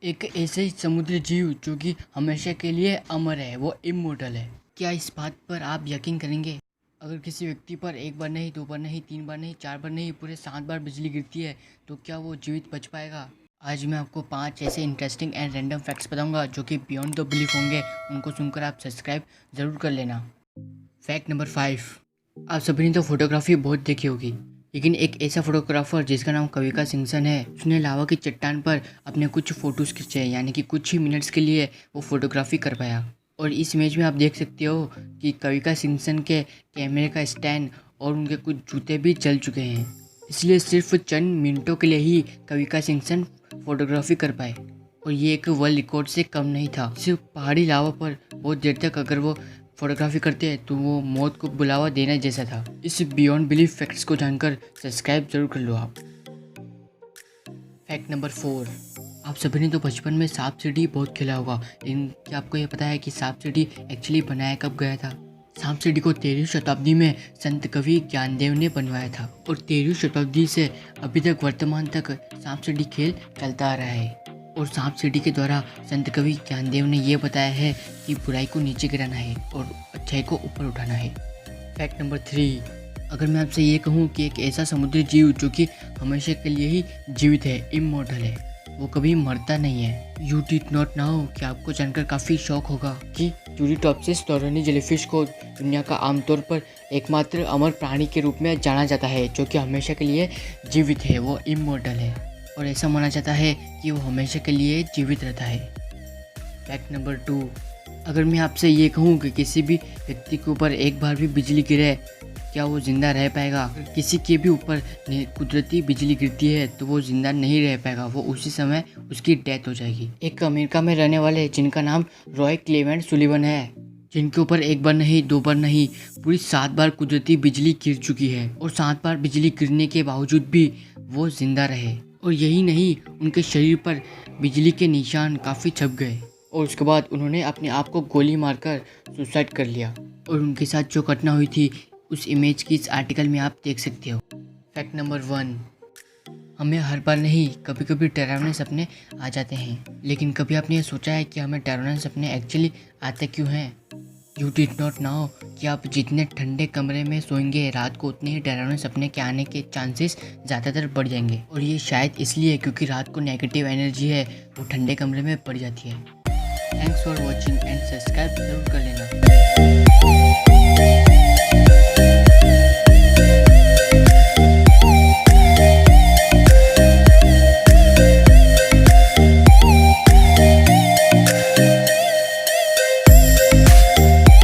एक ऐसे समुद्री जीव जो कि हमेशा के लिए अमर है, वो इमोर्टल है। क्या इस बात पर आप यकीन करेंगे? अगर किसी व्यक्ति पर एक बार नहीं, दो बार नहीं, तीन बार नहीं, चार बार नहीं, पूरे 7 बार बिजली गिरती है तो क्या वो जीवित बच पाएगा? आज मैं आपको 5 ऐसे इंटरेस्टिंग एंड रैंडम फैक्ट्स बताऊंगा जो कि बियॉन्ड द बिलीफ होंगे। उनको सुनकर आप सब्सक्राइब ज़रूर कर लेना। Fact number 5। आप सभी ने तो फोटोग्राफी बहुत देखी होगी, लेकिन एक ऐसा फोटोग्राफर जिसका नाम कविका सिंघसन है, उसने लावा की चट्टान पर अपने कुछ फोटोज खींचे, यानी कि कुछ ही मिनट्स के लिए वो फोटोग्राफी कर पाया। और इस इमेज में आप देख सकते हो कि कविका सिंघसन के कैमरे का स्टैंड और उनके कुछ जूते भी जल चुके हैं। इसलिए सिर्फ चंद मिनटों के लिए ही कविका सिंघसन फोटोग्राफी कर पाए, और ये एक वर्ल्ड रिकॉर्ड से कम नहीं था। सिर्फ पहाड़ी लावा पर बहुत देर तक अगर वो फोटोग्राफी करते हैं तो वो मौत को बुलावा देने जैसा था। इस बियॉन्ड बिलीफ फैक्ट्स को जानकर सब्सक्राइब जरूर कर लो आप। Fact number 4। आप सभी ने तो बचपन में सांप सीढ़ी बहुत खेला होगा, लेकिन क्या आपको ये पता है कि सांप सीढ़ी एक्चुअली बनाया कब गया था? सांप सीढ़ी को 13वीं शताब्दी में संत कवि ज्ञानदेव ने बनवाया था, और 13वीं शताब्दी से अभी तक वर्तमान तक सांप सीढ़ी खेल चलता आ रहा है। और सांप सीढ़ी के द्वारा संत कवि ज्ञानदेव ने यह बताया है कि बुराई को नीचे गिराना है और अच्छाई को ऊपर उठाना है। Fact number 3। अगर मैं आपसे ये कहूँ कि एक ऐसा समुद्री जीव जो कि हमेशा के लिए ही जीवित है, इमॉर्टल है, वो कभी मरता नहीं है, यू डिड नॉट नो, कि आपको जानकर काफ़ी शौक होगा कि यूरिटॉप्सिस टोरनी जेलीफिश को दुनिया का आमतौर पर एकमात्र अमर प्राणी के रूप में जाना जाता है जो कि हमेशा के लिए जीवित है, वो इमॉर्टल है। और ऐसा माना जाता है कि वो हमेशा के लिए जीवित रहता है। Fact number 2। अगर मैं आपसे ये कहूँ कि किसी भी व्यक्ति के ऊपर एक बार भी बिजली गिरे, क्या वो ज़िंदा रह पाएगा? किसी के भी ऊपर कुदरती बिजली गिरती है तो वो ज़िंदा नहीं रह पाएगा, वो उसी समय उसकी डेथ हो जाएगी। एक अमेरिका में रहने वाले जिनका नाम रॉय क्लेवेंट सुलिवन है, जिनके ऊपर एक बार नहीं, दो बार नहीं, पूरी 7 बार कुदरती बिजली गिर चुकी है, और 7 बार बिजली गिरने के बावजूद भी वो जिंदा रहे। और यही नहीं, उनके शरीर पर बिजली के निशान काफ़ी छप गए, और उसके बाद उन्होंने अपने आप को गोली मारकर सुसाइड कर लिया। और उनके साथ जो घटना हुई थी उस इमेज की इस आर्टिकल में आप देख सकते हो। Fact number 1। हमें हर बार नहीं, कभी कभी डरावने सपने आ जाते हैं, लेकिन कभी आपने ये सोचा है कि हमें डरावने सपने एक्चुअली आते क्यों हैं? यू डिड नॉट नो कि आप जितने ठंडे कमरे में सोएंगे रात को, उतने ही डरावने सपने के आने के चांसेस ज़्यादातर बढ़ जाएंगे। और ये शायद इसलिए क्योंकि रात को नेगेटिव एनर्जी है वो ठंडे कमरे में पड़ जाती है। Thanks for watching and subscribe जरूर कर लेना।